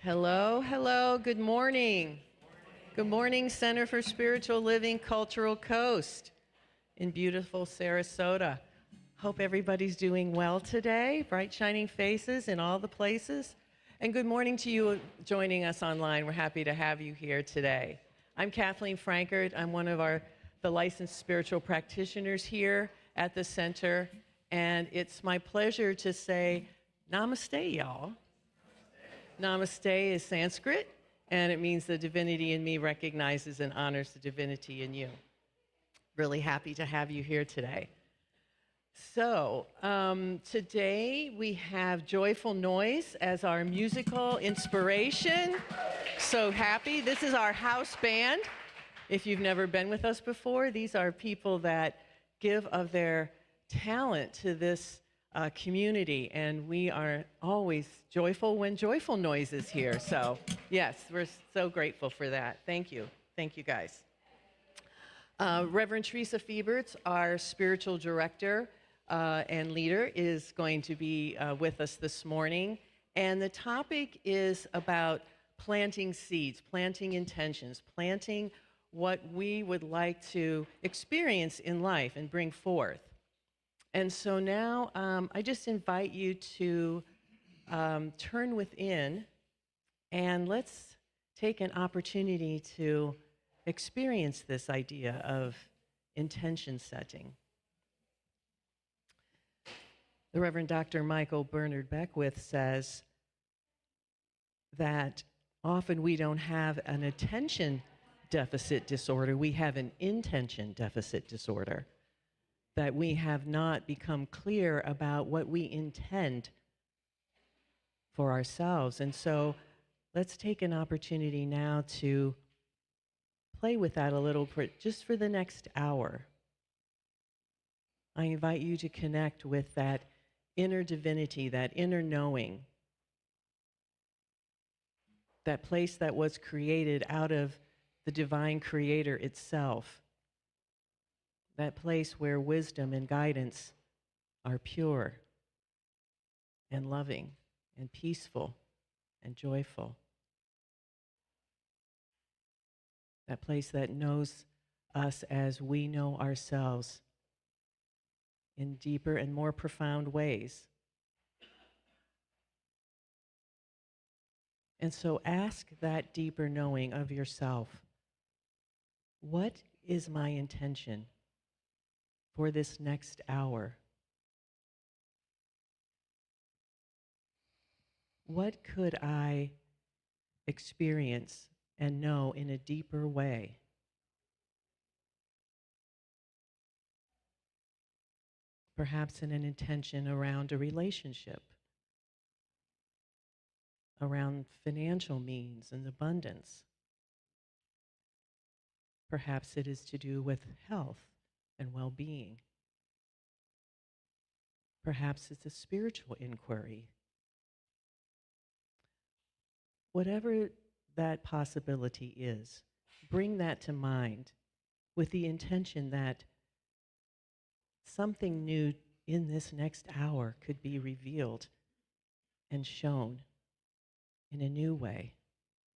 Hello, hello, good morning. Good morning, Center for Spiritual Living Cultural Coast in beautiful Sarasota. Hope everybody's doing well today. Bright, shining faces in all the places. And good morning to you joining us online. We're happy to have you here today. I'm Kathleen Frankert. I'm one of the licensed spiritual practitioners here at the center. And it's my pleasure to say namaste, y'all. Namaste is Sanskrit, and it means the divinity in me recognizes and honors the divinity in you. Really happy to have you here today. So today we have Joyful Noise as our musical inspiration. So happy. This is our house band. If you've never been with us before, these are people that give of their talent to this community, and we are always joyful when Joyful Noise is here. So yes, we're so grateful for that. Thank you. Thank you, guys. Reverend Theresa Fieberts, our spiritual director and leader, is going to be with us this morning. And the topic is about planting seeds, planting intentions, planting what we would like to experience in life and bring forth. And so now I just invite you to turn within, and let's take an opportunity to experience this idea of intention setting. The Reverend Dr. Michael Bernard Beckwith says that often we don't have an attention deficit disorder, we have an intention deficit disorder. That we have not become clear about what we intend for ourselves. And so let's take an opportunity now to play with that a little bit, just for the next hour. I invite you to connect with that inner divinity, that inner knowing, that place that was created out of the divine creator itself. That place where wisdom and guidance are pure and loving and peaceful and joyful. That place that knows us as we know ourselves in deeper and more profound ways. And so ask that deeper knowing of yourself. What is my intention for this next hour? What could I experience and know in a deeper way? Perhaps in an intention around a relationship, around financial means and abundance. Perhaps it is to do with health and well-being. Perhaps it's a spiritual inquiry. Whatever that possibility is, bring that to mind with the intention that something new in this next hour could be revealed and shown in a new way,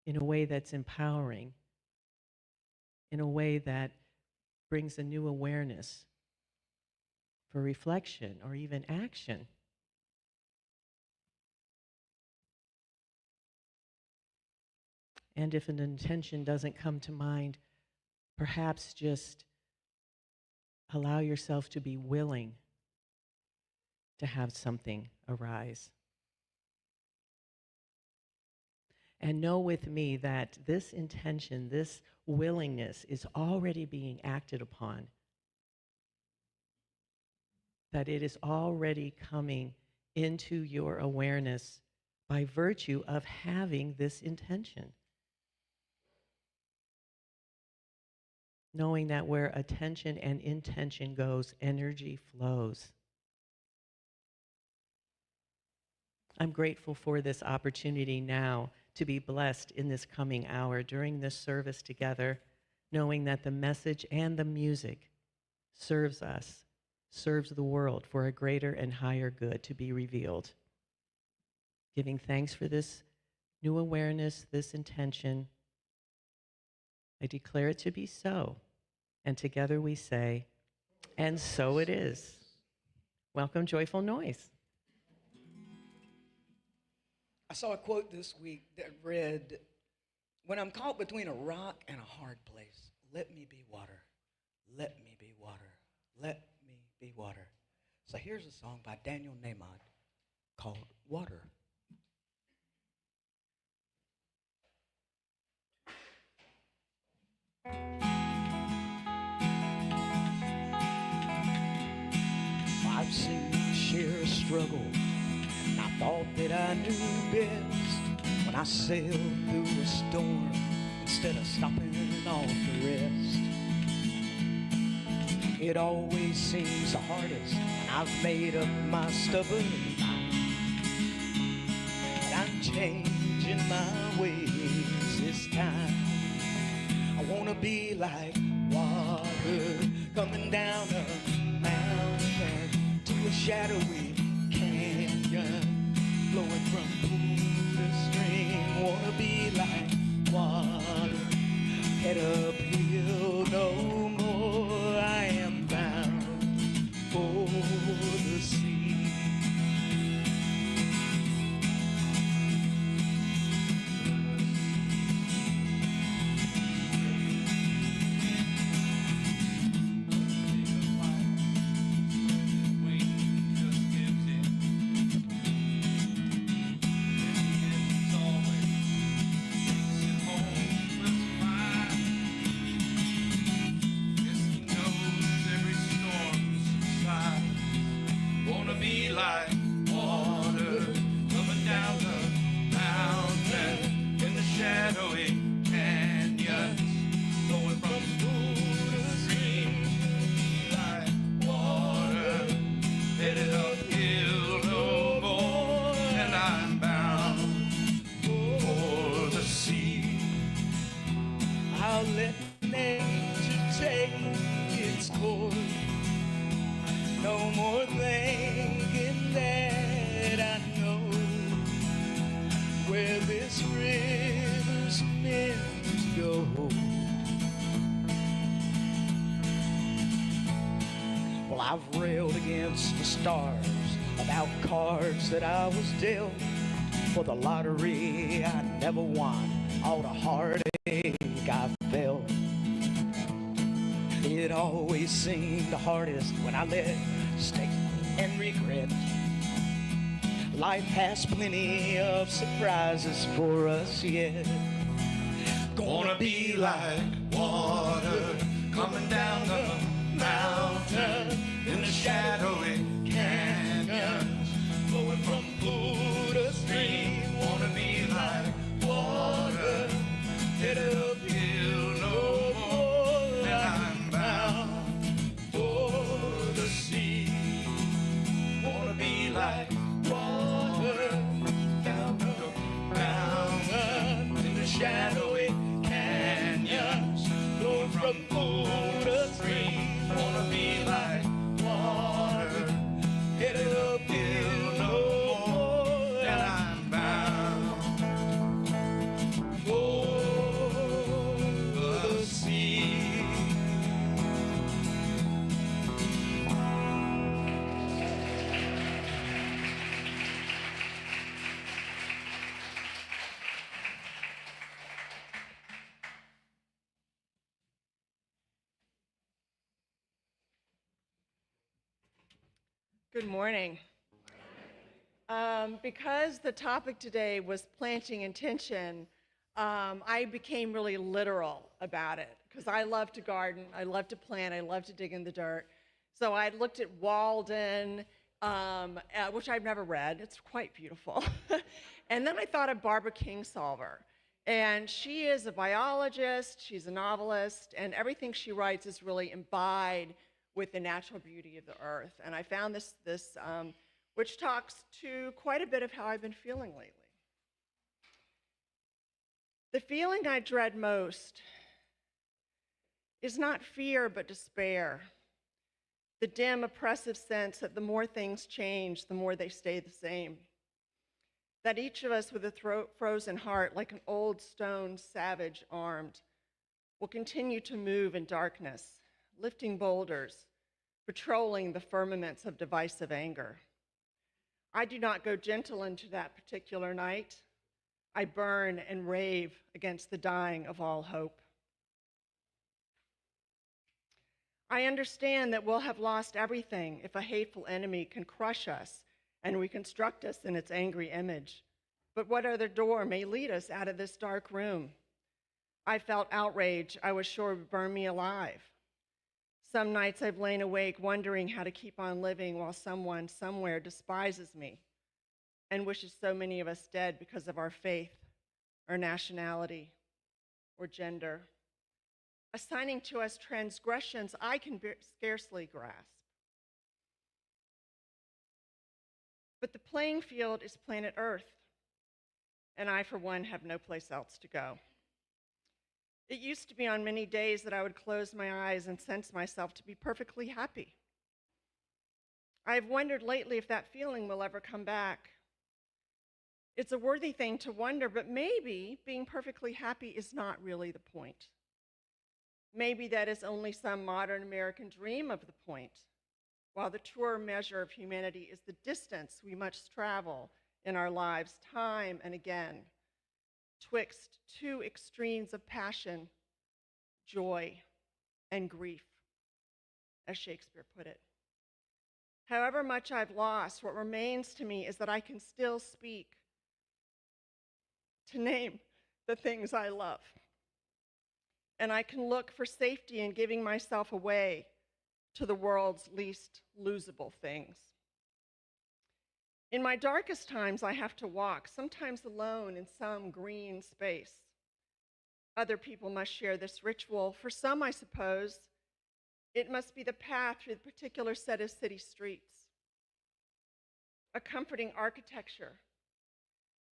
in a way that's empowering, in a way that brings a new awareness for reflection or even action. And if an intention doesn't come to mind, perhaps just allow yourself to be willing to have something arise. And know with me that this intention, this willingness is already being acted upon. That it is already coming into your awareness by virtue of having this intention. Knowing that where attention and intention goes, energy flows. I'm grateful for this opportunity now to be blessed in this coming hour during this service together, knowing that the message and the music serves us, serves the world for a greater and higher good to be revealed. Giving thanks for this new awareness, this intention. I declare it to be so. And together we say, and so it is. Welcome, Joyful Noise. I saw a quote this week that read, "When I'm caught between a rock and a hard place, let me be water. Let me be water. Let me be water." So here's a song by Daniel Nahmod called Water. I've seen you share a struggle, and I thought that I knew best when I sailed through a storm instead of stopping off the rest. It always seems the hardest, and I've made up my stubborn mind. And I'm changing my ways this time. I wanna be like water coming down a mountain to a shadowy canyon, flowing from pool to stream. Wanna be like water, head uphill no more. I am bound for the sea. I'll let nature take its course. No more thinking that I know where this river's meant to go. Well, I've railed against the stars about cards that I was dealt. For the lottery I never won, all the heartache I felt. It always seemed the hardest when I let mistakes and regret. Life has plenty of surprises for us yet. Gonna be like water coming down the mountain in the shadowy canyons, flowing from pool to stream. Wanna be like water, headed uphill no more. And I'm bound for the sea. Wanna be like water down the mountain in the shadowy canyons, flowing from pool to stream. Wanna be like water, headed uphill no more. And I'm bound for the sea. Good morning. Because the topic today was planting intention, I became really literal about it because I love to garden, I love to plant, I love to dig in the dirt. So I looked at Walden, which I've never read. It's quite beautiful. And then I thought of Barbara Kingsolver. And she is a biologist, she's a novelist, and everything she writes is really imbibed with the natural beauty of the earth. And I found this which talks to quite a bit of how I've been feeling lately. The feeling I dread most is not fear, but despair. The dim, oppressive sense that the more things change, the more they stay the same. that each of us with a frozen heart, like an old stone savage armed, will continue to move in darkness, lifting boulders, patrolling the firmaments of divisive anger. I do not go gentle into that particular night. I burn and rave against the dying of all hope. I understand that we'll have lost everything if a hateful enemy can crush us and reconstruct us in its angry image. But what other door may lead us out of this dark room? I felt outrage I was sure would burn me alive. Some nights I've lain awake wondering how to keep on living while someone somewhere despises me and wishes so many of us dead because of our faith or nationality or gender, assigning to us transgressions I can scarcely grasp. But the playing field is planet Earth, and I, for one, have no place else to go. It used to be on many days that I would close my eyes and sense myself to be perfectly happy. I've wondered lately if that feeling will ever come back. It's a worthy thing to wonder, but maybe being perfectly happy is not really the point. Maybe that is only some modern American dream of the point, while the truer measure of humanity is the distance we must travel in our lives time and again, twixt two extremes of passion, joy, and grief, as Shakespeare put it. However much I've lost, what remains to me is that I can still speak, to name the things I love. And I can look for safety in giving myself away to the world's least losable things. In my darkest times, I have to walk, sometimes alone in some green space. Other people must share this ritual. For some, I suppose, it must be the path through the particular set of city streets, a comforting architecture.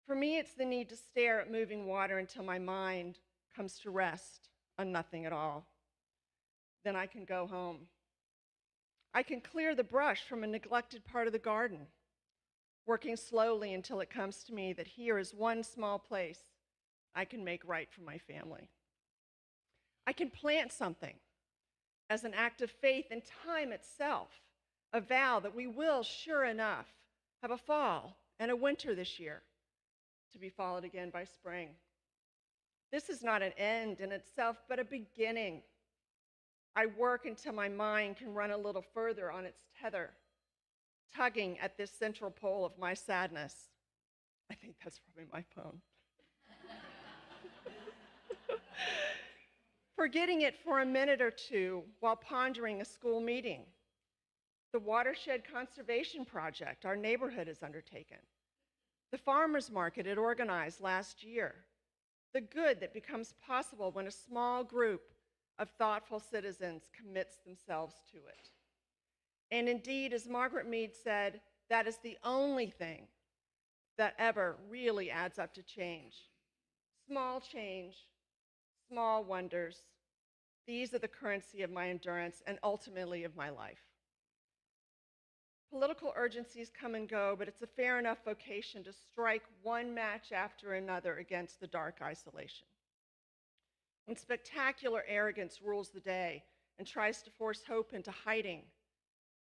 For me, it's the need to stare at moving water until my mind comes to rest on nothing at all. Then I can go home. I can clear the brush from a neglected part of the garden, working slowly until it comes to me that here is one small place I can make right for my family. I can plant something as an act of faith in time itself, a vow that we will, sure enough, have a fall and a winter this year, to be followed again by spring. This is not an end in itself, but a beginning. I work until my mind can run a little further on its tether, tugging at this central pole of my sadness. I think that's probably my phone. Forgetting it for a minute or two while pondering a school meeting, the watershed conservation project our neighborhood has undertaken, the farmers market it organized last year, the good that becomes possible when a small group of thoughtful citizens commits themselves to it. And indeed, as Margaret Mead said, that is the only thing that ever really adds up to change. Small change, small wonders. These are the currency of my endurance and ultimately of my life. Political urgencies come and go, but it's a fair enough vocation to strike one match after another against the dark isolation. When spectacular arrogance rules the day and tries to force hope into hiding,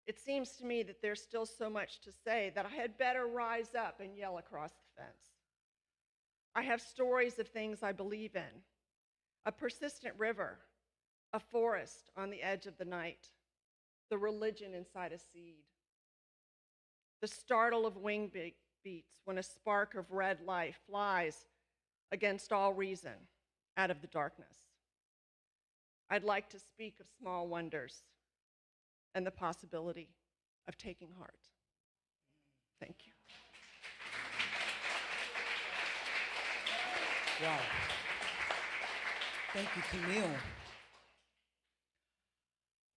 it seems to me that there's still so much to say that I had better rise up and yell across the fence. I have stories of things I believe in, a persistent river, a forest on the edge of the night, the religion inside a seed, the startle of wing beats when a spark of red light flies against all reason out of the darkness. I'd like to speak of small wonders and the possibility of taking heart. Thank you. Wow. Thank you, Camille.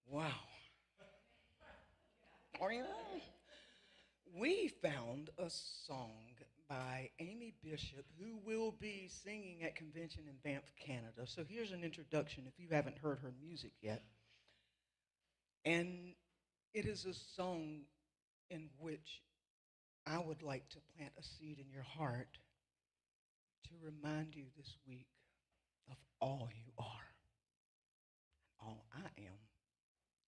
Wow. We found a song by Amy Bishop, who will be singing at convention in Banff, Canada. So here's an introduction if you haven't heard her music yet. And it is a song in which I would like to plant a seed in your heart to remind you this week of all you are, all I am,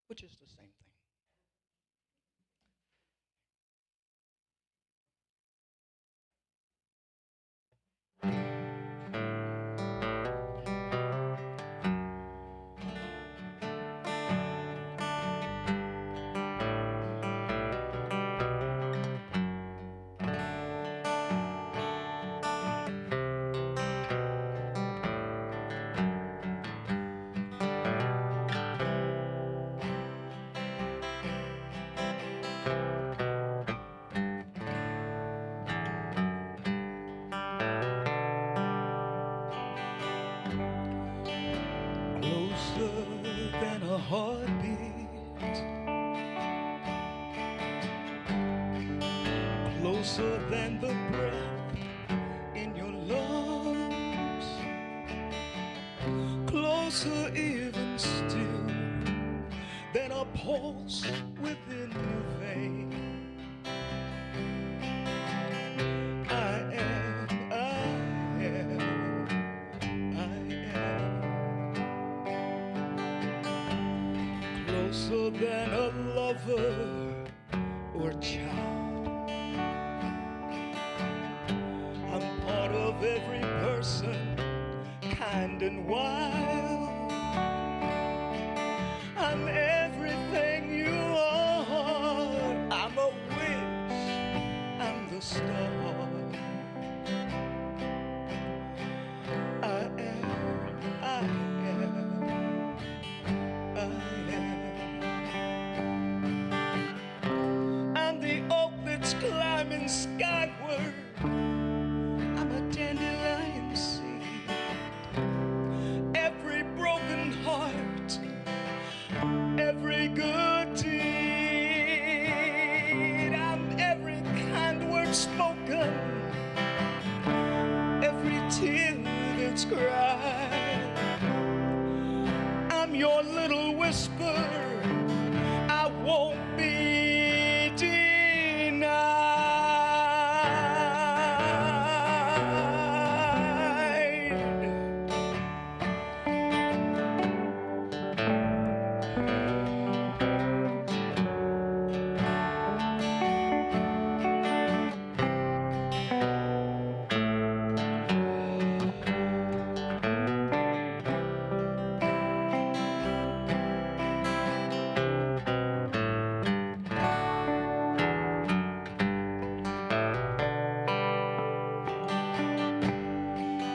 which is the same thing. Closer than a heartbeat, closer than the breath in your lungs, closer even still than a pulse within your vein. I am, I am, closer than a lover or child. I'm part of every person, kind and wild. I'm everything you are. I'm a wish, I'm the star. I am, I am, I am. I'm the oak that's climbing skyward. I'm a dandelion seed. Every broken heart, every good deed. I'm every kind word spoken, every tear that's cried. I'm your little whisper, I won't be denied.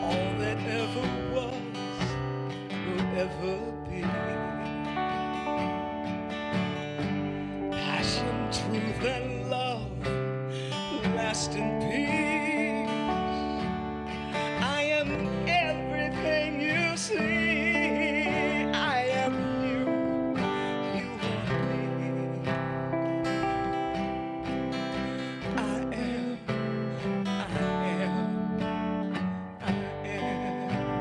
All that ever was will ever be. Passion, truth, and love, lasting peace. I am everything you see. I am you, you are me. I am, I am, I am.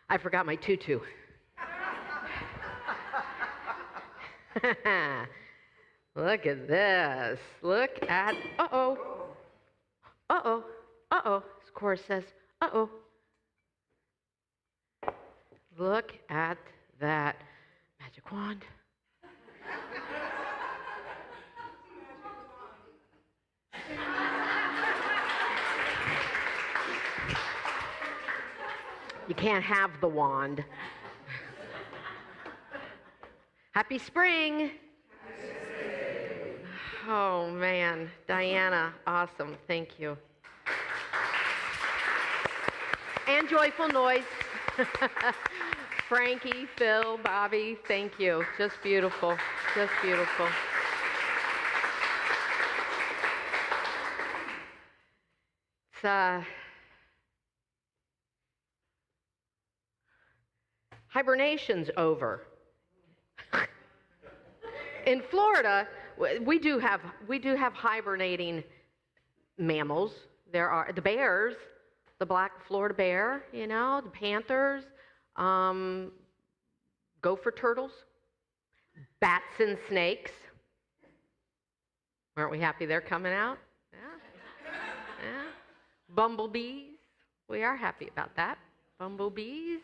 I forgot my tutu. Look at this. Look at, uh-oh. Uh-oh. Uh-oh. As Cora says, uh-oh. Look at that magic wand. You can't have the wand. Happy spring. Oh, man. Diana, awesome. Thank you. And joyful noise. Frankie, Phil, Bobby, thank you. Just beautiful. Just beautiful. It's hibernation's over. In Florida, we do have hibernating mammals. There are the bears, the black Florida bear, you know, the panthers, gopher turtles, bats and snakes. Aren't we happy they're coming out? Yeah. Yeah. Bumblebees. We are happy about that. Bumblebees.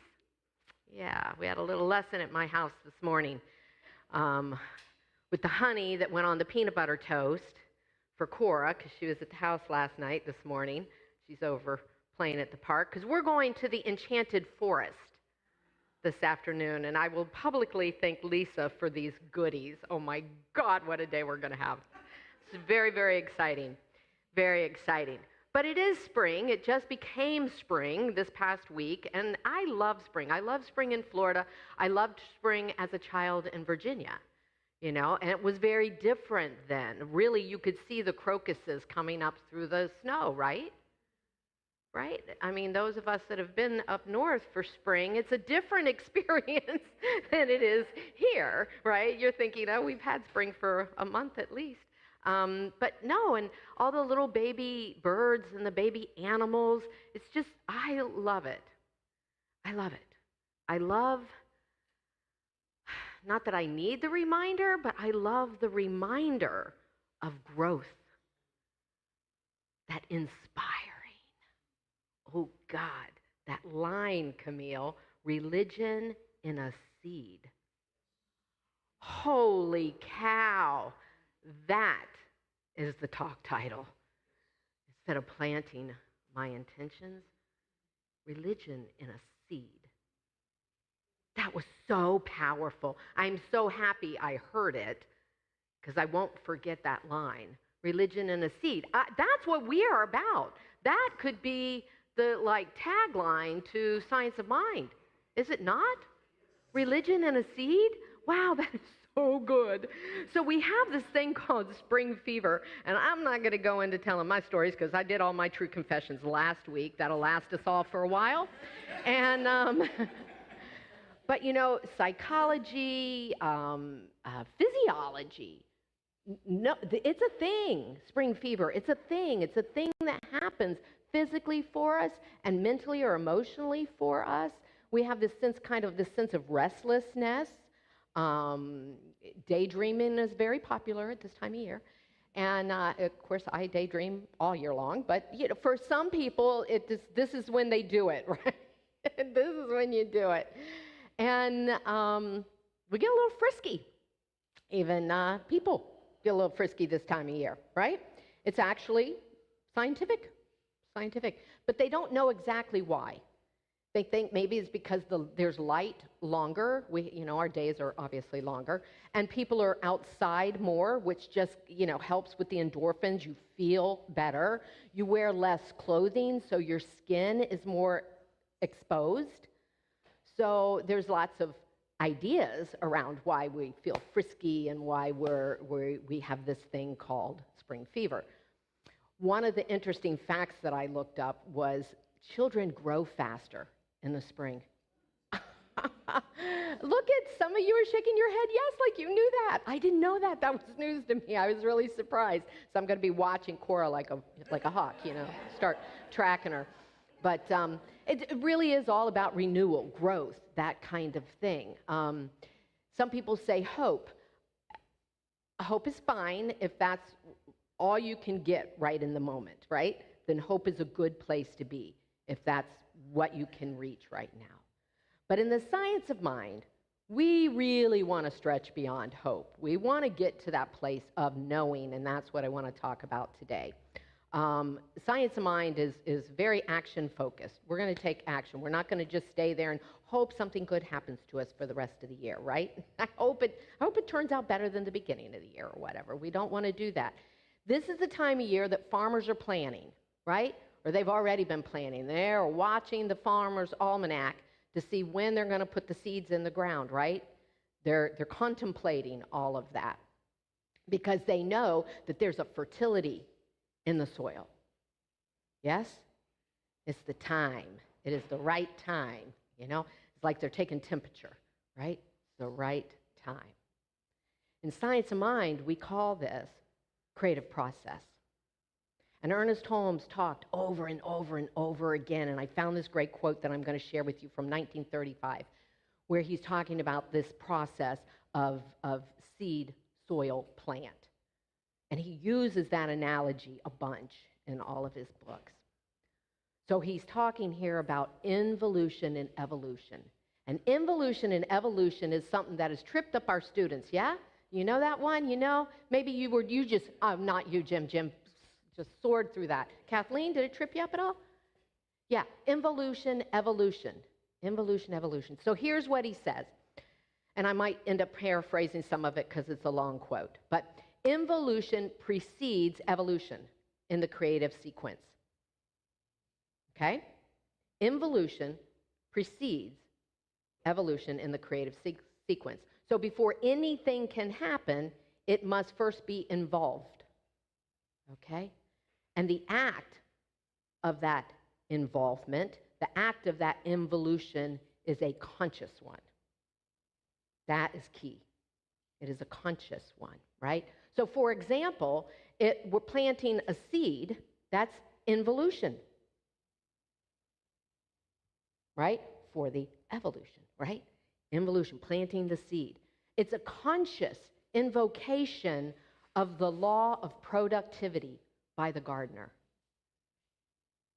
Yeah, we had a little lesson at my house this morning with the honey that went on the peanut butter toast for Cora, because she was at the house last night this morning. She's over playing at the park, because we're going to the Enchanted Forest this afternoon, and I will publicly thank Lisa for these goodies. Oh my God, what a day we're going to have. It's very, very exciting. Very exciting. But it is spring. It just became spring this past week, and I love spring. I love spring in Florida. I loved spring as a child in Virginia, you know, and it was very different then. Really, you could see the crocuses coming up through the snow, right? Right? I mean, those of us that have been up north for spring, it's a different experience than it is here, right? You're thinking, oh, we've had spring for a month at least. But no, and all the little baby birds and the baby animals, it's just, I love it. I love it. I love, not that I need the reminder, but I love the reminder of growth. That inspiring. Oh God, that line, Camille, religion in a seed. Holy cow. That is the talk title. Instead of planting my intentions, religion in a seed. That was so powerful. I'm so happy I heard it, because I won't forget that line. Religion in a seed. That's what we are about. That could be the tagline to Science of Mind. Is it not? Religion in a seed? Wow, that is so good. So we have this thing called spring fever, and I'm not going to go into telling my stories because I did all my true confessions last week. That'll last us all for a while. And but you know, psychology, physiology, no, it's a thing. Spring fever, it's a thing. It's a thing that happens physically for us and mentally or emotionally for us. We have this sense of restlessness. Daydreaming is very popular at this time of year. And of course, I daydream all year long. But you know, for some people, this is when they do it, right? This is when you do it. And we get a little frisky. Even people get a little frisky this time of year, right? It's actually scientific. But they don't know exactly why. They think maybe it's because there's light longer. Our days are obviously longer. And people are outside more, which just, helps with the endorphins. You feel better. You wear less clothing, so your skin is more exposed. So there's lots of ideas around why we feel frisky and why we have this thing called spring fever. One of the interesting facts that I looked up was children grow faster in the spring. Look at some of you are shaking your head yes, like you knew that. I didn't know that. That was news to me. I was really surprised. So I'm going to be watching Cora like a hawk, start tracking her. But It really is all about renewal, growth, that kind of thing. Some people say hope. Hope is fine if that's all you can get right in the moment, right? Then hope is a good place to be if that's what you can reach right now. But in the science of mind, we really want to stretch beyond hope. We want to get to that place of knowing, and that's what I want to talk about today. Science of mind is very action-focused. We're going to take action. We're not going to just stay there and hope something good happens to us for the rest of the year, right? I hope it turns out better than the beginning of the year or whatever. We don't want to do that. This is the time of year that farmers are planning, right? Or they've already been planning. They're watching the Farmer's Almanac to see when they're going to put the seeds in the ground, right? They're contemplating all of that because they know that there's a fertility in the soil. Yes? It's the time. It is the right time, you know? It's like they're taking temperature, right? It's the right time. In science of mind, we call this creative process. And Ernest Holmes talked over and over and over again, and I found this great quote that I'm going to share with you from 1935, where he's talking about this process of seed, soil, plant. And he uses that analogy a bunch in all of his books. So he's talking here about involution and evolution. And involution and evolution is something that has tripped up our students, yeah? You know that one? You know? Maybe not you, Jim just soared through that. Kathleen, did it trip you up at all? Yeah, involution, evolution. Involution, evolution. So here's what he says. And I might end up paraphrasing some of it because it's a long quote. But involution precedes evolution in the creative sequence. Okay? Involution precedes evolution in the creative sequence. So before anything can happen, it must first be involved. Okay? And the act of that involvement, the act of that involution is a conscious one. That is key. It is a conscious one, right? So for example, we're planting a seed, that's involution, right? For the evolution, right? Involution, planting the seed. It's a conscious invocation of the law of productivity by the gardener.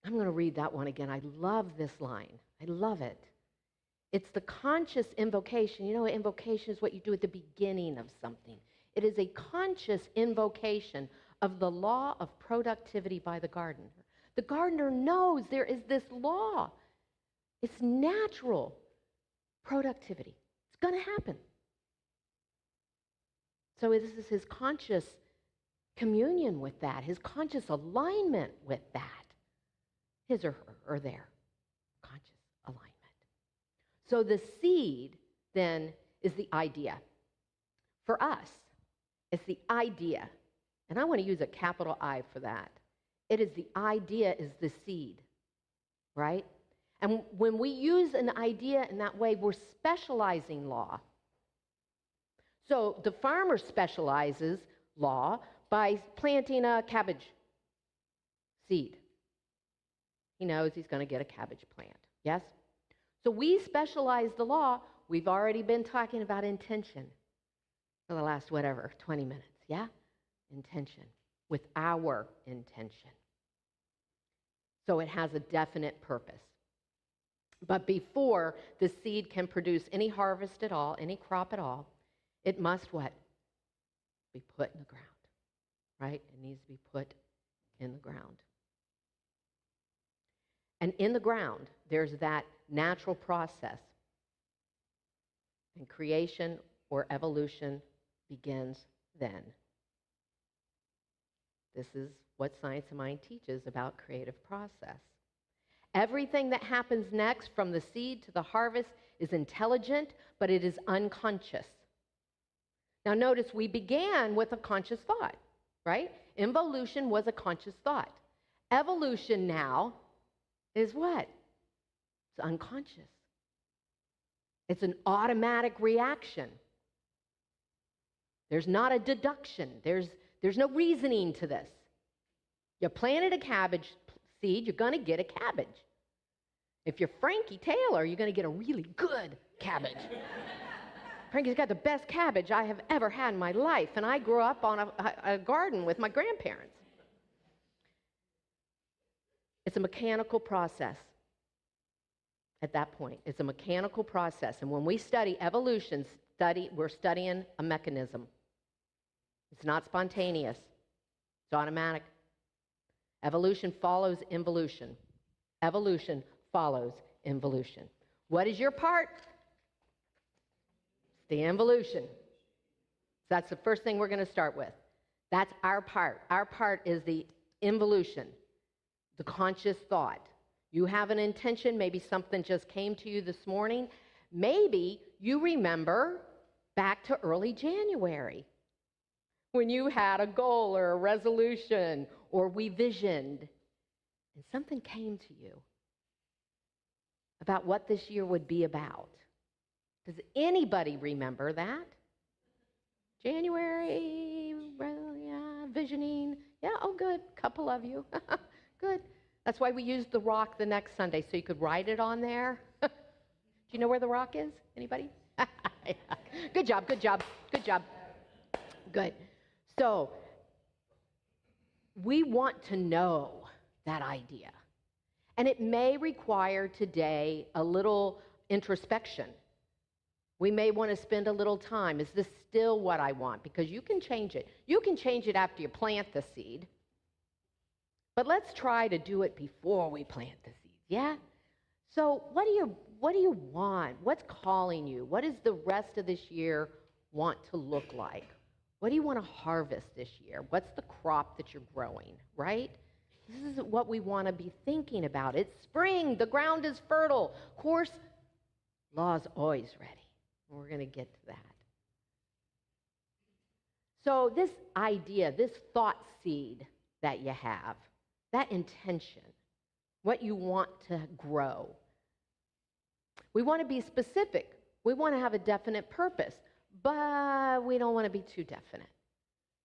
I'm going to read that one again. I love this line. I love it. It's the conscious invocation. You know, invocation is what you do at the beginning of something. It is a conscious invocation of the law of productivity by the gardener. The gardener knows there is this law. It's natural productivity. It's going to happen. So this is his conscious communion with that, his conscious alignment with that, his or her or their conscious alignment. So the seed then is the idea. For us, it's the idea. And I want to use a capital I for that. It is the idea is the seed, right? And when we use an idea in that way, we're specializing law. So the farmer specializes law by planting a cabbage seed. He knows he's going to get a cabbage plant, yes? So we specialize the law. We've already been talking about intention for the last, 20 minutes, yeah? Intention, with our intention. So it has a definite purpose. But before the seed can produce any harvest at all, any crop at all, it must what? Be put in the ground, right? It needs to be put in the ground. And in the ground, there's that natural process. And creation or evolution begins then. This is what Science of Mind teaches about creative process. Everything that happens next from the seed to the harvest is intelligent, but it is unconscious. Now notice we began with a conscious thought, right? Involution was a conscious thought. Evolution now is what? It's unconscious. It's an automatic reaction. There's not a deduction. There's no reasoning to this. You planted a cabbage seed, you're going to get a cabbage. If you're Frankie Taylor, you're going to get a really good cabbage. Frankie's got the best cabbage I have ever had in my life, and I grew up on a garden with my grandparents. It's a mechanical process at that point. It's a mechanical process, and when we study evolution, we're studying a mechanism. It's not spontaneous. It's automatic. Evolution follows involution. Evolution follows involution. What is your part? It's the involution. So that's the first thing we're going to start with. That's our part. Our part is the involution, the conscious thought. You have an intention, maybe something just came to you this morning. Maybe you remember back to early January when you had a goal or a resolution, or we visioned, and something came to you about what this year would be about. Does anybody remember that? January, yeah, visioning. Yeah, oh, good. Couple of you. Good. That's why we used the rock the next Sunday, so you could write it on there. Do you know where the rock is? Anybody? Good job, good job, good job. Good. So, we want to know that idea. And it may require today a little introspection. We may want to spend a little time. Is this still what I want? Because you can change it. You can change it after you plant the seed. But let's try to do it before we plant the seed, yeah? So what do you want? What's calling you? What does the rest of this year want to look like? What do you want to harvest this year? What's the crop that you're growing, right? This is what we want to be thinking about. It's spring. The ground is fertile. Of course, law's always ready. We're going to get to that. So this idea, this thought seed that you have, that intention, what you want to grow, we want to be specific. We want to have a definite purpose, but we don't want to be too definite.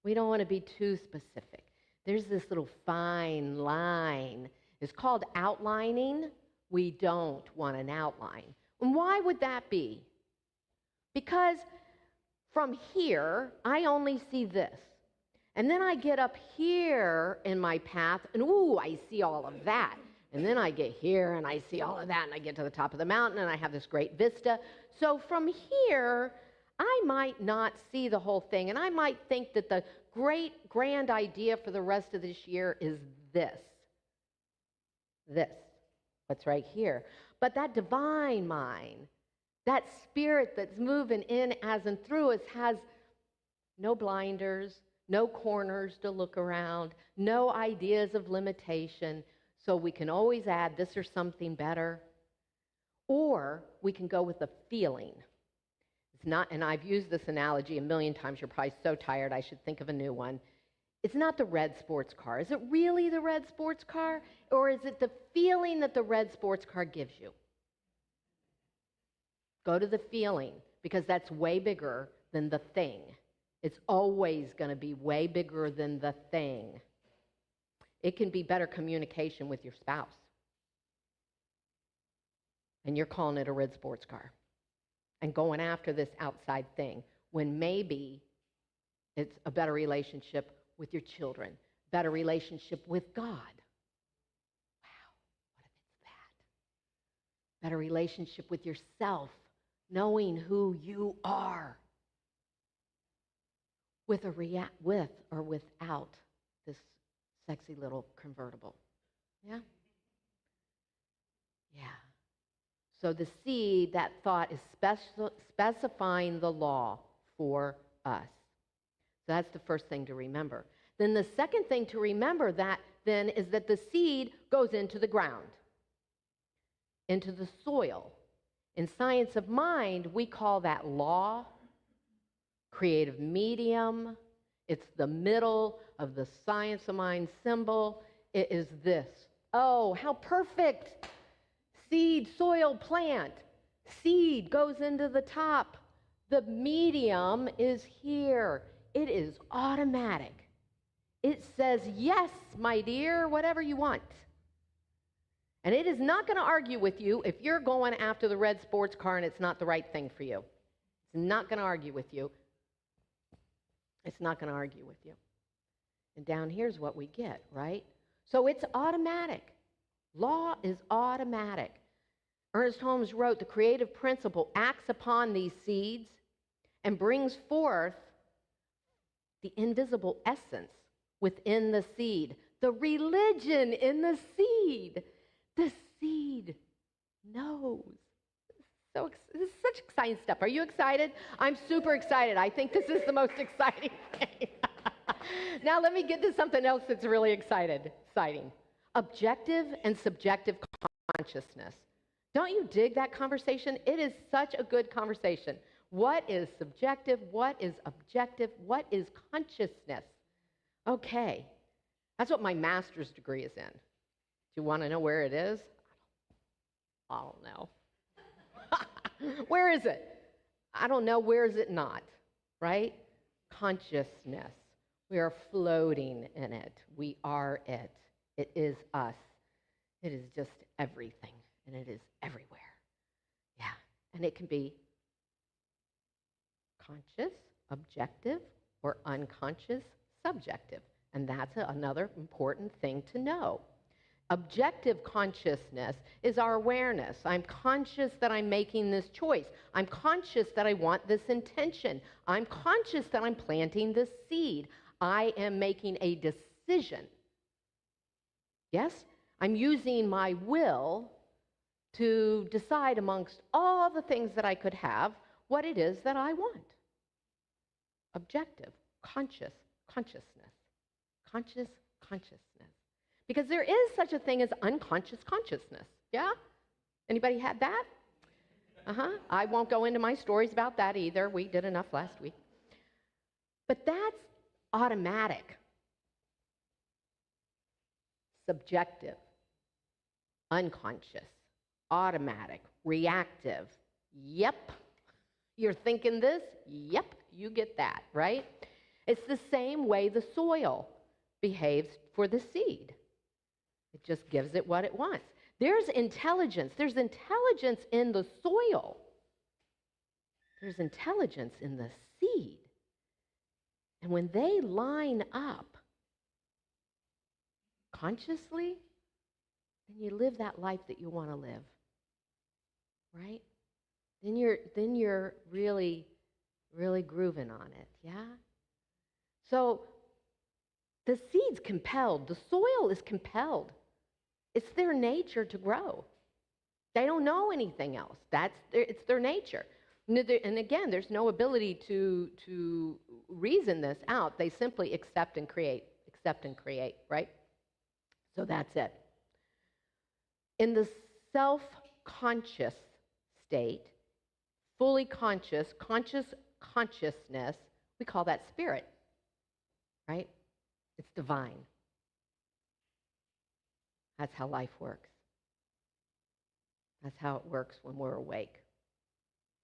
We don't want to be too specific. There's this little fine line. It's called outlining. We don't want an outline. And why would that be? Because from here, I only see this. And then I get up here in my path, and ooh, I see all of that. And then I get here, and I see all of that, and I get to the top of the mountain, and I have this great vista. So from here, I might not see the whole thing, and I might think that the great, grand idea for the rest of this year is this, what's right here. But that divine mind, that spirit that's moving in as and through us has no blinders, no corners to look around, no ideas of limitation, so we can always add this or something better. Or we can go with a feeling. It's not, and I've used this analogy a million times, you're probably so tired I should think of a new one. It's not the red sports car. Is it really the red sports car? Or is it the feeling that the red sports car gives you? Go to the feeling, because that's way bigger than the thing. It's always going to be way bigger than the thing. It can be better communication with your spouse. And you're calling it a red sports car and going after this outside thing when maybe it's a better relationship with your children, better relationship with God. Wow, what if it's that? Better relationship with yourself, knowing who you are. With or without this sexy little convertible. Yeah? Yeah. So the seed, that thought, is specifying the law for us. So that's the first thing to remember. Then the second thing to remember then is that the seed goes into the ground, into the soil. In science of mind, we call that law, creative medium. It's the middle of the science of mind symbol. It is this. Oh, how perfect. Seed, soil, plant. Seed goes into the top. The medium is here. It is automatic. It says, yes, my dear, whatever you want. And it is not going to argue with you if you're going after the red sports car and it's not the right thing for you. It's not going to argue with you. It's not going to argue with you. And down here's what we get, right? So it's automatic. Law is automatic. Ernest Holmes wrote, the creative principle acts upon these seeds and brings forth the invisible essence within the seed, the religion in the seed. The seed knows. So this is such exciting stuff. Are you excited? I'm super excited. I think this is the most exciting thing. Now let me get to something else that's really exciting. Objective and subjective consciousness. Don't you dig that conversation? It is such a good conversation. What is subjective? What is objective? What is consciousness? Okay, that's what my master's degree is in. Do you want to know where it is? I don't know. Where is it? I don't know. Where is it not? Right? Consciousness. We are floating in it. We are it. It is us. It is just everything, and it is everywhere. Yeah, and it can be conscious, objective, or unconscious, subjective. And that's another important thing to know. Objective consciousness is our awareness. I'm conscious that I'm making this choice. I'm conscious that I want this intention. I'm conscious that I'm planting this seed. I am making a decision. Yes? I'm using my will to decide amongst all the things that I could have what it is that I want. Objective, consciousness. Conscious consciousness. Because there is such a thing as unconscious consciousness. Yeah? Anybody had that? I won't go into my stories about that either. We did enough last week. But that's automatic. Subjective. Unconscious. Automatic. Reactive. Yep. You're thinking this? Yep. You get that, right? It's the same way the soil behaves for the seed. It just gives it what it wants. There's intelligence. There's intelligence in the soil. There's intelligence in the seed. And when they line up consciously, then you live that life that you want to live. Right? Then you're really, really grooving on it. Yeah? So the seed's compelled. The soil is compelled. It's their nature to grow. They don't know anything else. It's their nature. And again, there's no ability to reason this out. They simply accept and create, right? So that's it. In the self-conscious state, fully conscious consciousness, we call that spirit, right? It's divine. That's how life works. That's how it works when we're awake.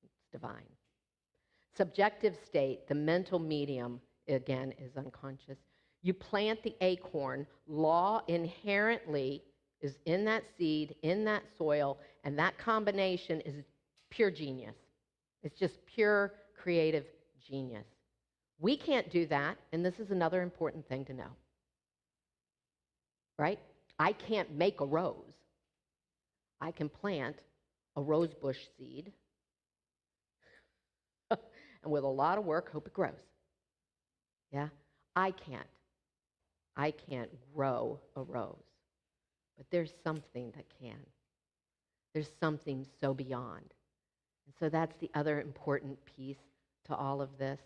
It's divine. Subjective state, the mental medium, again, is unconscious. You plant the acorn, law inherently is in that seed, in that soil, and that combination is pure genius. It's just pure creative genius. We can't do that, and this is another important thing to know. Right? I can't make a rose. I can plant a rose bush seed, and with a lot of work, hope it grows. Yeah? I can't grow a rose. But there's something that can. There's something so beyond. And so that's the other important piece to all of this.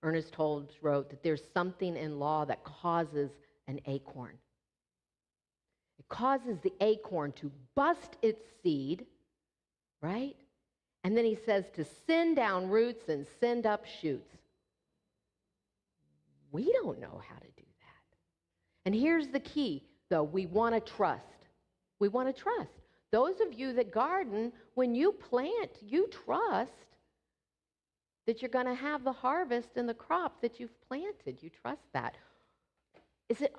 Ernest Holmes wrote that there's something in law that causes an acorn. It causes the acorn to bust its seed, right? And then he says to send down roots and send up shoots. We don't know how to do that. And here's the key, though. We want to trust. We want to trust. Those of you that garden, when you plant, you trust that you're going to have the harvest and the crop that you've planted. You trust that. Is it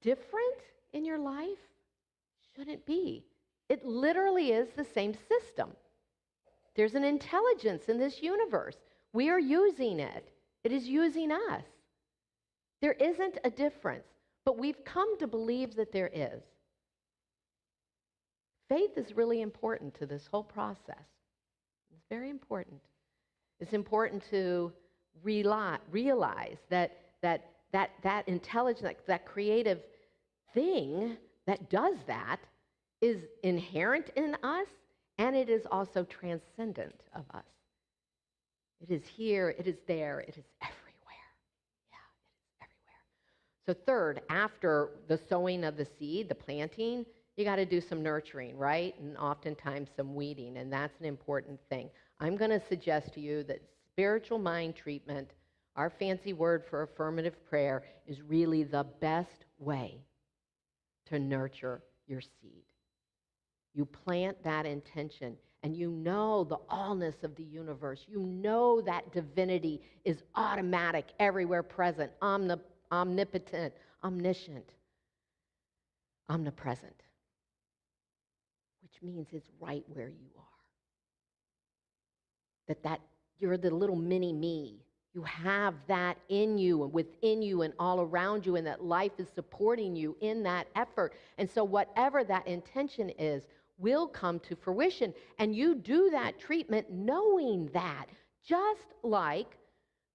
different in your life? Shouldn't be. It literally is the same system. There's an intelligence in this universe. We are using it. It is using us. There isn't a difference, but we've come to believe that there is. Faith is really important to this whole process. It's very important. It's important to realize that intelligence, that creative thing that does that is inherent in us, and it is also transcendent of us. It is here, it is there, it is everywhere. Yeah, it is everywhere. So third, after the sowing of the seed, the planting, you got to do some nurturing, right? And oftentimes some weeding, and that's an important thing. I'm going to suggest to you that spiritual mind treatment, our fancy word for affirmative prayer, is really the best way to nurture your seed. You plant that intention, and you know the allness of the universe. You know that divinity is automatic, everywhere present, omnipotent, omniscient, omnipresent, which means it's right where you are. That you're the little mini me. You have that in you and within you and all around you, and that life is supporting you in that effort. And so whatever that intention is will come to fruition. And you do that treatment knowing that, just like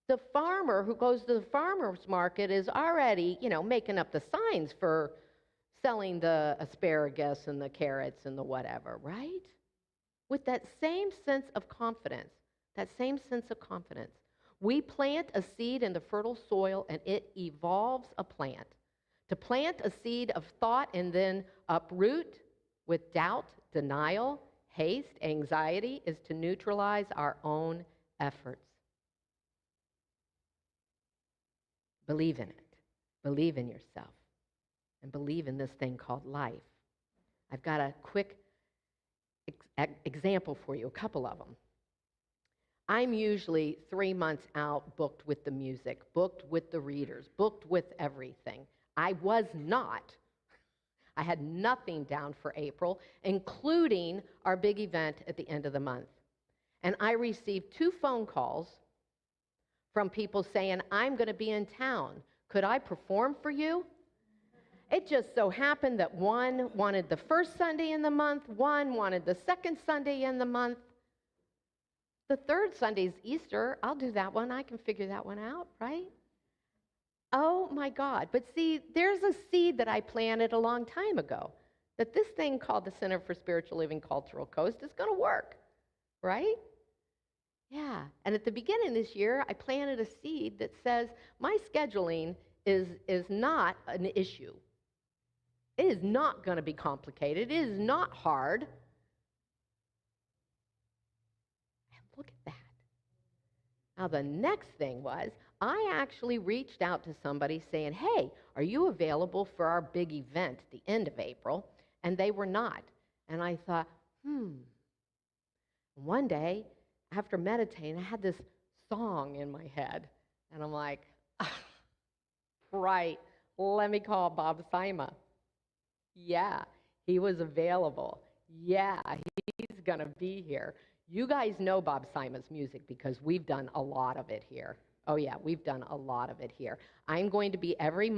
the farmer who goes to the farmer's market is already, making up the signs for selling the asparagus and the carrots and the whatever, right? With that same sense of confidence, we plant a seed in the fertile soil and it evolves a plant. To plant a seed of thought and then uproot with doubt, denial, haste, anxiety is to neutralize our own efforts. Believe in it. Believe in yourself. And believe in this thing called life. I've got a quick example for you, a couple of them. I'm usually 3 months out booked with the music, booked with the readers, booked with everything. I was not. I had nothing down for April, including our big event at the end of the month. And I received 2 phone calls from people saying, I'm going to be in town. Could I perform for you? It just so happened that one wanted the first Sunday in the month, one wanted the second Sunday in the month. The third Sunday's Easter. I'll do that one. I can figure that one out, right? Oh my God. But see, there's a seed that I planted a long time ago, that this thing called the Center for Spiritual Living Cultural Coast is going to work, right? Yeah. And at the beginning of this year, I planted a seed that says my scheduling is not an issue. It is not going to be complicated. It is not hard. And look at that. Now, the next thing was, I actually reached out to somebody saying, hey, are you available for our big event at the end of April? And they were not. And I thought, One day, after meditating, I had this song in my head. And I'm like, right, let me call Bob Sima. Yeah, he was available. Yeah, he's going to be here. You guys know Bob Sima's music because we've done a lot of it here. Oh, yeah, we've done a lot of it here. I'm going to be every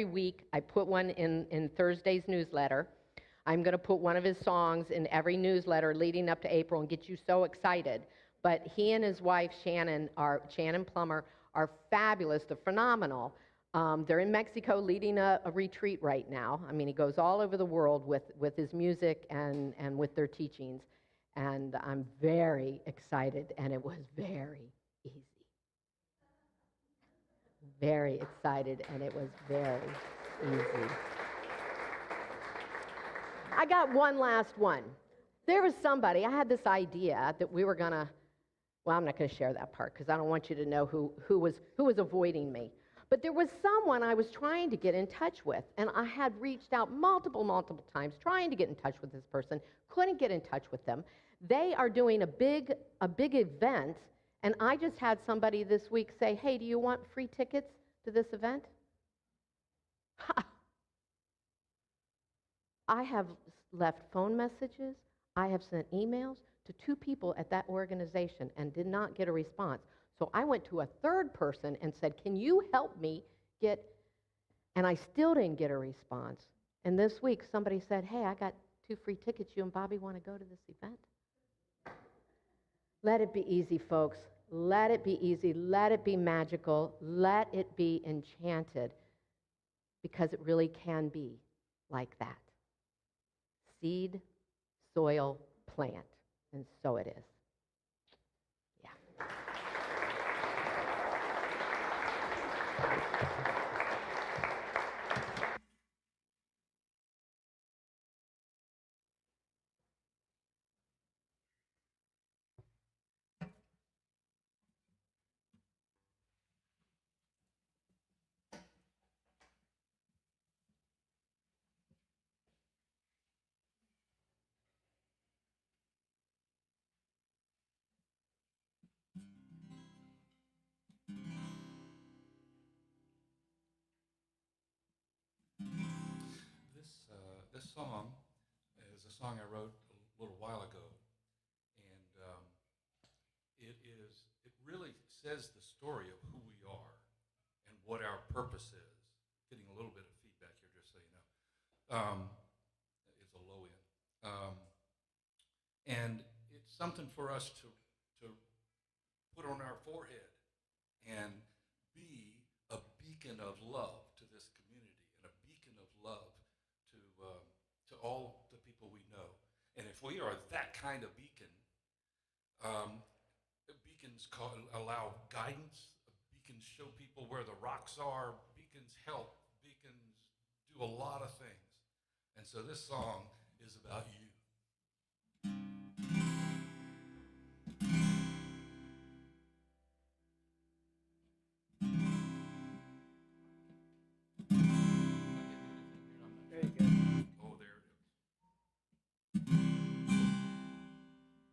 week. I put one in Thursday's newsletter. I'm going to put one of his songs in every newsletter leading up to April and get you so excited. But he and his wife, Shannon Plummer, are fabulous. They're phenomenal. They're in Mexico leading a retreat right now. I mean, he goes all over the world with his music and with their teachings. And I'm very excited, and it was very easy. Very excited, and it was very easy. I got one last one. There was somebody, I had this idea that we were going to, well, I'm not going to share that part because I don't want you to know who was avoiding me. But there was someone I was trying to get in touch with, and I had reached out multiple times trying to get in touch with this person, couldn't get in touch with them. They are doing a big event, and I just had somebody this week say, hey, do you want free tickets to this event? I have left phone messages, I have sent emails to 2 people at that organization and did not get a response. So I went to a third person and said, can you help me get, and I still didn't get a response. And this week somebody said, hey, I got 2 free tickets. You and Bobby want to go to this event? Let it be easy, folks. Let it be easy. Let it be magical. Let it be enchanted, because it really can be like that. Seed, soil, plant. And so it is. Yeah. This song is a song I wrote a little while ago, and it really says the story of who we are and what our purpose is. Getting a little bit of feedback here, just so you know. It's a low end, and it's something for us to put on our forehead and be a beacon of love to this community and a beacon of love to all the people we know. And if we are that kind of beacon, beacons allow guidance, beacons show people where the rocks are, beacons help, beacons do a lot of things. And so this song is about you. Very good. Oh, there it is.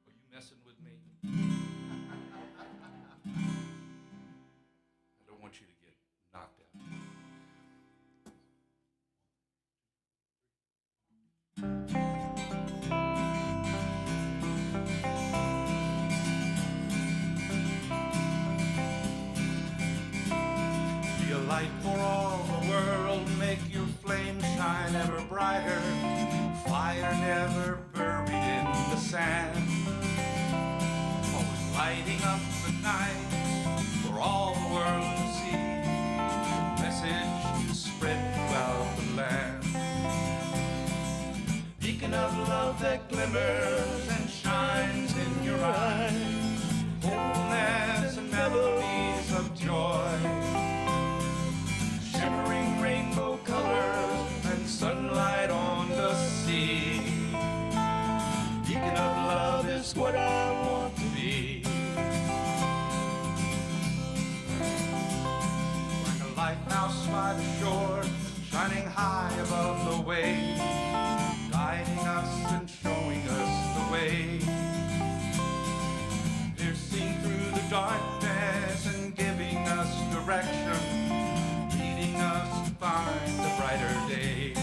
Are you messing with me? I don't want you to get knocked out. Be a light for all the world, make your flame shine ever brighter, fire never buried in the sand, always lighting up the night for all the world to see, the message to spread throughout the land. Beacon of love that glimmers and shines in your eyes, hopefulness and melodies of joy, shimmering rainbow colors and sunlight on the sea. Beacon of love is what I want to be. Like a lighthouse by the shore, shining high above the waves, guiding us and showing us the way, piercing through the darkness and giving us direction, leading us to find a brighter day.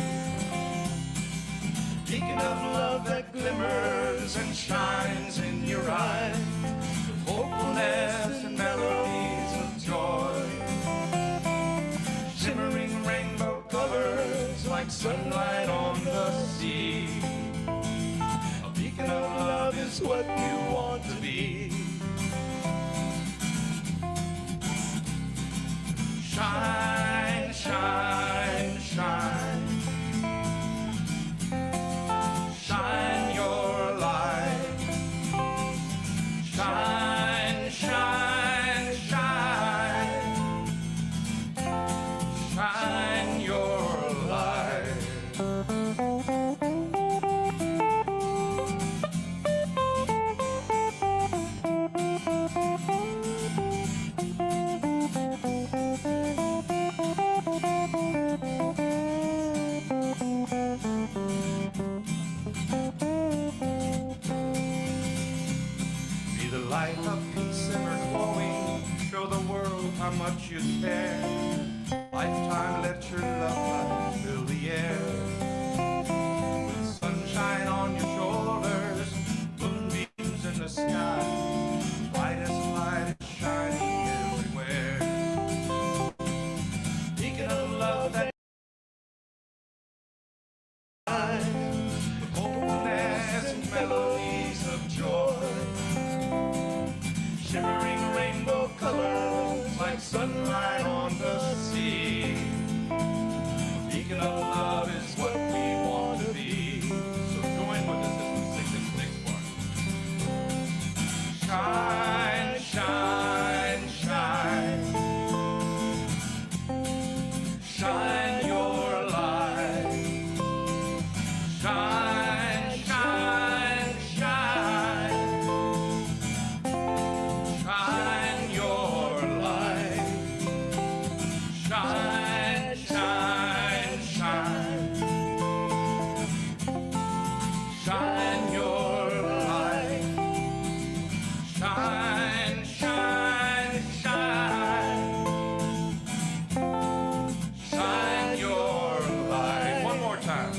Beacon of love that glimmers and shines in your eyes, with hopefulness and melodies of joy, shimmering rainbow colors like sunlight on the sea. A beacon of love is what you want to be. Shine, shine, shine. Shine your light. Shine, shine, shine. Shine your light. Be the light of peace ever glowing, show the world how much you care. Lifetime, let your love light fill the air. like sunlight on the sea. A beacon of love is what we want to be. So join with us as we sing this next part. Shine, shine, shine. Shine your light. Shine, shine, shine. Shine your light. Shine, shine, shine. Shine your light. Shine, shine, shine. Shine your light. One more time.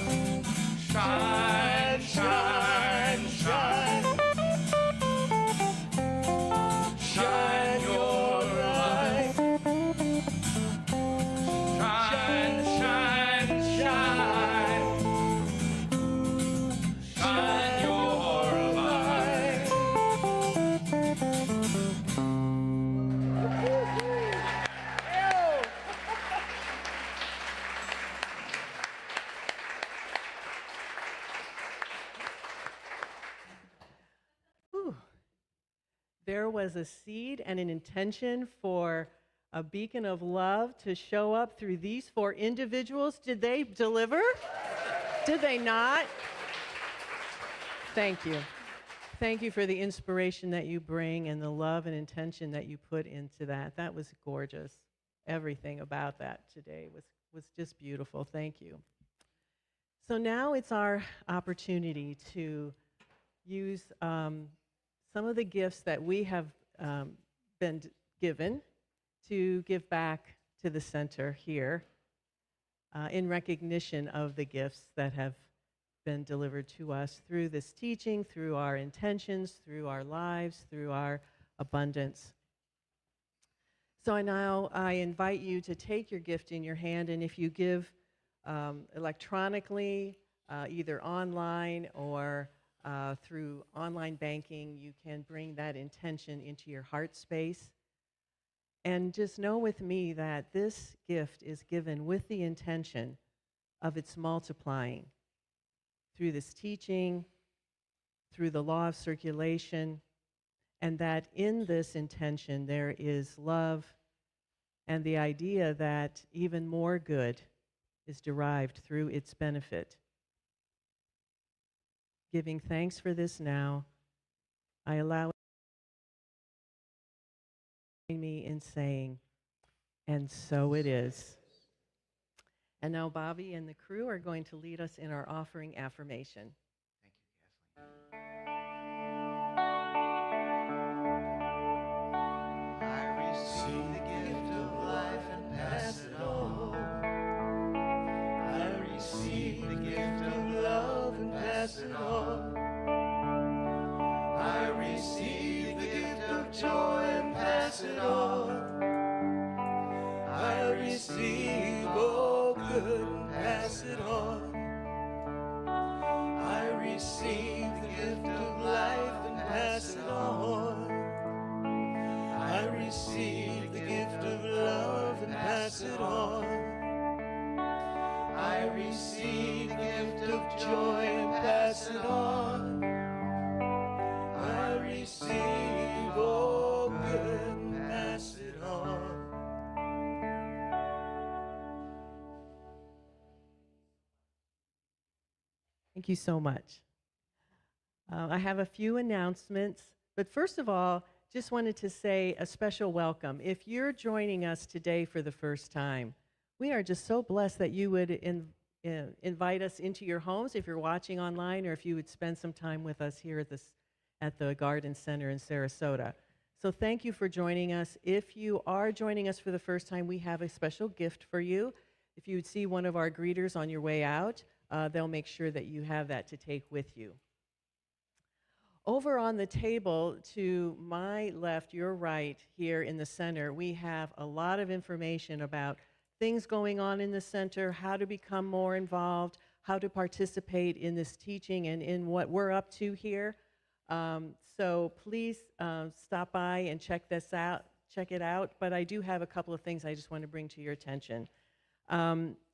Shine, shine, shine. Shine your light. Shine, shine, shine. Shine your light. Whew. There was a seed and an intention for a beacon of love to show up through these four individuals. Did they deliver? Did they not? Thank you. Thank you for the inspiration that you bring and the love and intention that you put into that. That was gorgeous. Everything about that today was just beautiful. Thank you. So now it's our opportunity to use some of the gifts that we have been given to give back to the center here in recognition of the gifts that have been delivered to us through this teaching, through our intentions, through our lives, through our abundance. So I invite you to take your gift in your hand, and if you give electronically, either online or through online banking, you can bring that intention into your heart space. And just know with me that this gift is given with the intention of its multiplying through this teaching, through the law of circulation, and that in this intention there is love and the idea that even more good is derived through its benefit. Giving thanks for this now, I allow me in saying, and so it is. And now Bobby and the crew are going to lead us in our offering affirmation. I receive the gift of life and pass it on. I receive the gift of love and pass it on. I receive the gift of joy and pass it on. I receive all good and pass it on. I receive the gift of life and pass it on. I receive the gift of love and pass it on. I receive the gift of joy and pass it on. I receive all good and pass it on. Thank you so much. I have a few announcements, but first of all, just wanted to say a special welcome. If you're joining us today for the first time, we are just so blessed that you would invite us into your homes if you're watching online, or if you would spend some time with us here at the Garden Center in Sarasota. So thank you for joining us. If you are joining us for the first time, we have a special gift for you. If you would see one of our greeters on your way out, they'll make sure that you have that to take with you. Over on the table to my left, your right, here in the center, we have a lot of information about things going on in the center, how to become more involved, how to participate in this teaching and in what we're up to here. So please stop by and check this out. check it out. But I do have a couple of things I just want to bring to your attention.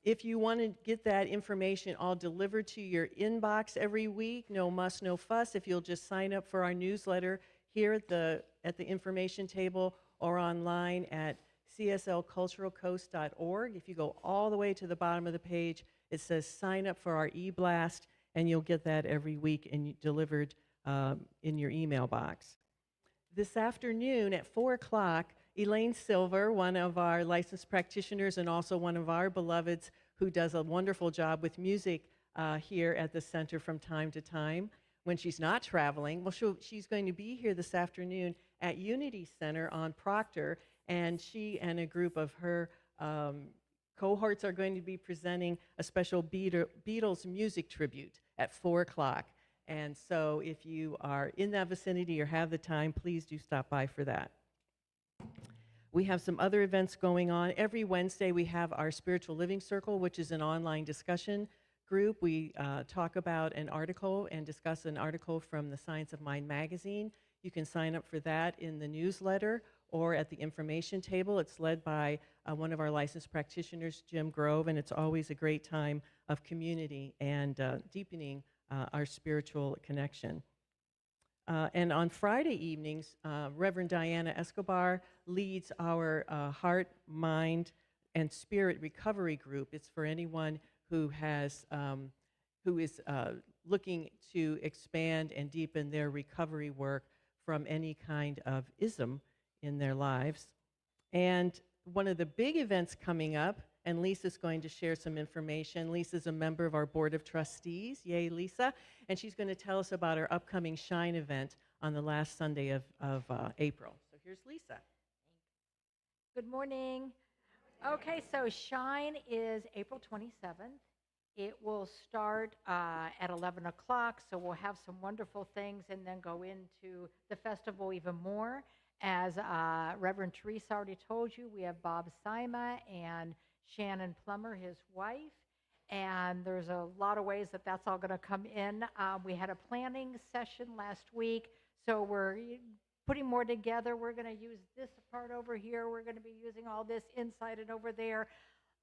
If you want to get that information all delivered to your inbox every week, no muss, no fuss. If you'll just sign up for our newsletter here at the information table or online at CSLCulturalCoast.org. If you go all the way to the bottom of the page, it says sign up for our e-blast, and you'll get that every week and delivered in your email box. This afternoon at 4 o'clock, Elaine Silver, one of our licensed practitioners and also one of our beloveds who does a wonderful job with music here at the center from time to time when she's not traveling. Well, she's going to be here this afternoon at Unity Center on Proctor, and she and a group of her cohorts are going to be presenting a special Beatles music tribute at 4 o'clock. And so if you are in that vicinity or have the time, please do stop by for that. We have some other events going on. Every Wednesday we have our Spiritual Living Circle, which is an online discussion group. We talk about an article and discuss an article from the Science of Mind magazine. You can sign up for that in the newsletter or at the information table. It's led by one of our licensed practitioners, Jim Grove, and it's always a great time of community and deepening our spiritual connection. And on Friday evenings, Reverend Diana Escobar leads our Heart, Mind, and Spirit Recovery Group. It's for anyone who is looking to expand and deepen their recovery work from any kind of ism in their lives. And one of the big events coming up, and Lisa's going to share some information. Lisa's a member of our Board of Trustees. Yay, Lisa. And she's going to tell us about our upcoming Shine event on the last Sunday of April. So here's Lisa. Good morning. Okay, so Shine is April 27th. It will start at 11 o'clock, so we'll have some wonderful things and then go into the festival even more. As Reverend Theresa already told you, we have Bob Sima and Shannon Plummer, his wife, and there's a lot of ways that that's all going to come in. We had a planning session last week, so we're putting more together. We're going to use this part over here. We're going to be using all this inside and over there.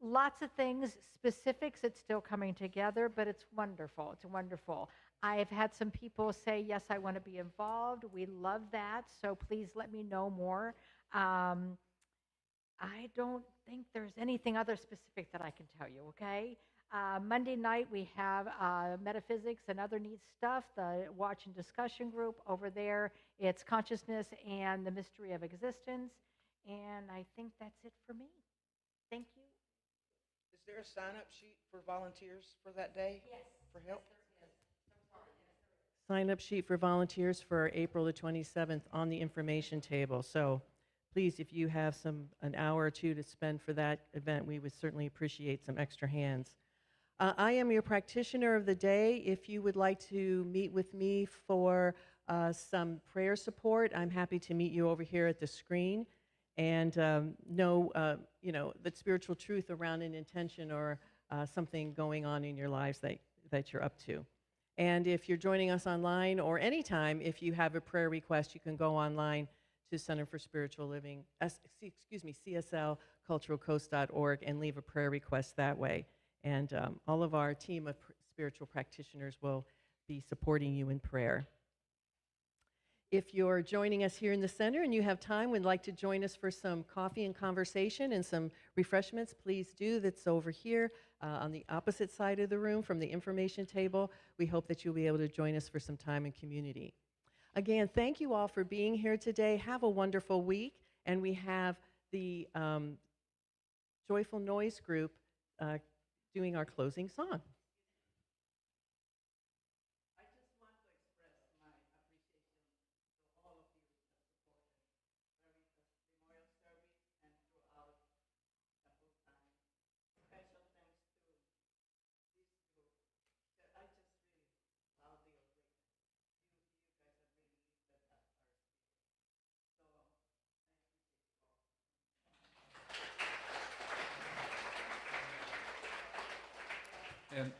Lots of things, specifics, it's still coming together, but it's wonderful. It's wonderful. I've had some people say, yes, I want to be involved. We love that, so please let me know more. I don't think there's anything other specific that I can tell you, okay? Monday night, we have metaphysics and other neat stuff, the watch and discussion group over there. It's consciousness and the mystery of existence. And I think that's it for me. Thank you. Is there a sign-up sheet for volunteers for that day? Yes. For help? Yes, there is. Sign-up sheet for volunteers for April the 27th on the information table. So please, if you have an hour or two to spend for that event, we would certainly appreciate some extra hands. I am your practitioner of the day. If you would like to meet with me for some prayer support, I'm happy to meet you over here at the screen and know the spiritual truth around an intention or something going on in your lives that you're up to. And if you're joining us online or anytime, if you have a prayer request, you can go online to Center for Spiritual Living, CSLCulturalCoast.org, and leave a prayer request that way. And all of our team of spiritual practitioners will be supporting you in prayer. If you're joining us here in the center and you have time, would like to join us for some coffee and conversation and some refreshments, please do. That's over here on the opposite side of the room from the information table. We hope that you'll be able to join us for some time in community. Again, thank you all for being here today. Have a wonderful week. And we have the Joyful Noise group doing our closing song.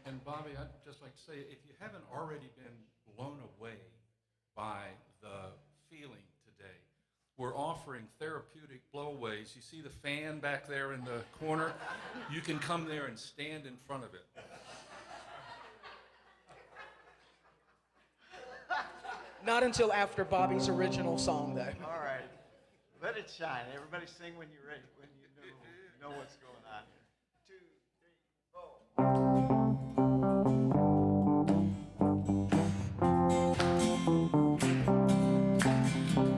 And Bobby, I'd just like to say, if you haven't already been blown away by the feeling today, we're offering therapeutic blowaways. You see the fan back there in the corner? You can come there and stand in front of it. Not until after Bobby's original song, though. All right. Let it shine. Everybody sing when you're ready, when you know what's going on here. 2, 3, 4.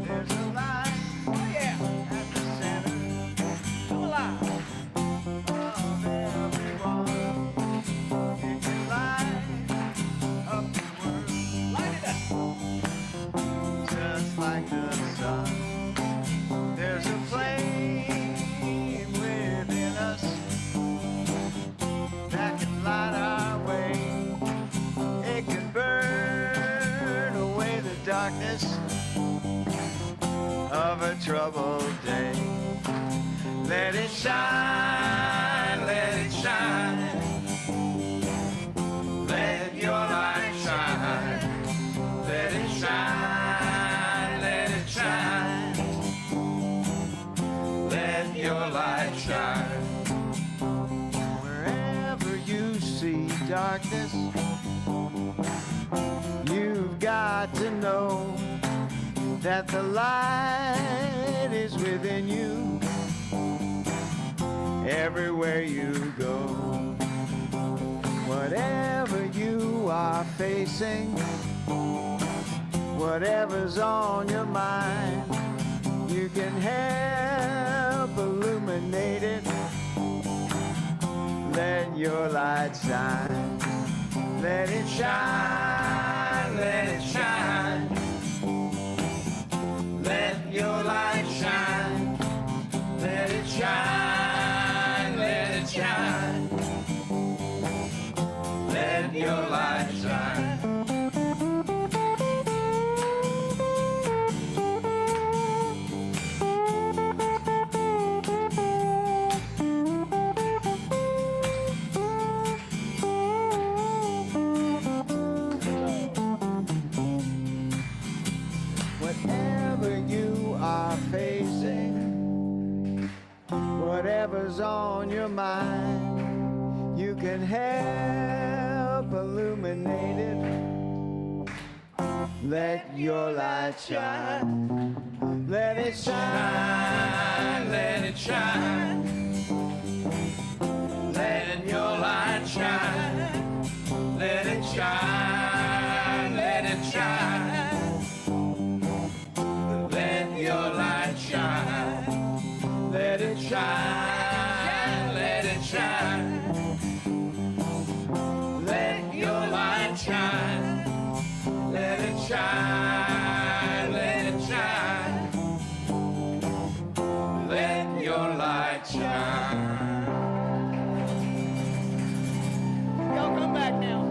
There's a light at the center. Come alive. Of everyone. It can light up the world. Light it up. Just like the sun. There's a flame within us that can light our way. It can burn away the darkness of a troubled day. Let it shine, let it shine. Let your light shine. Let it shine, let it shine. Let your light shine. Wherever you see darkness, you've got to know that the light is within you. Everywhere you go, whatever you are facing, whatever's on your mind, you can help illuminate it. Let your light shine. Let it shine, let it shine. Let your light shine. Let it shine, let it shine. Let your light shine. Whatever you are facing, whatever's on your mind, you can help illuminate it. Let your light shine. Let it shine, let it shine. Let your light shine. Let it shine, let it shine. Let your light shine. Let it shine, let it shine. Let your light shine. Let it shine, let it shine. Let your light shine. Y'all come back now.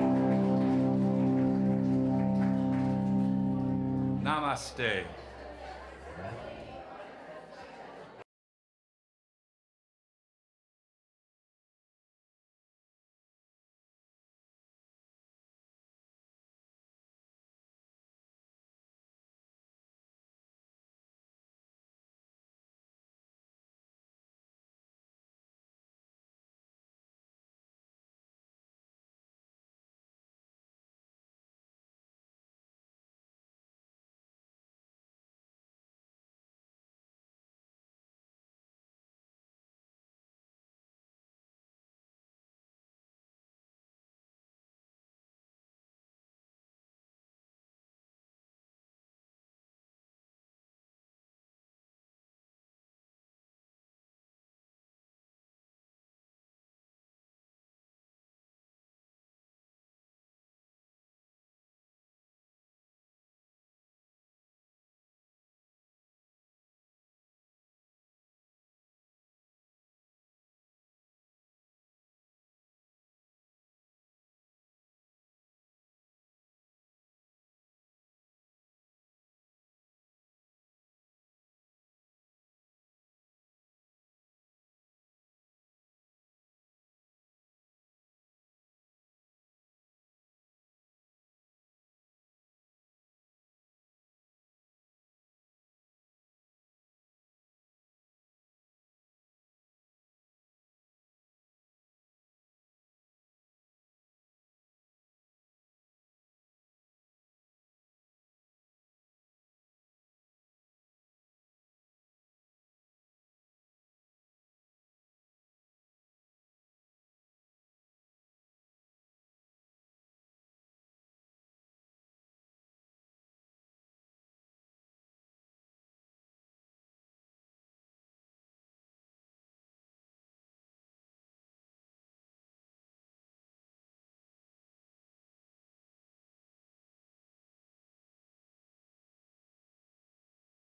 Namaste.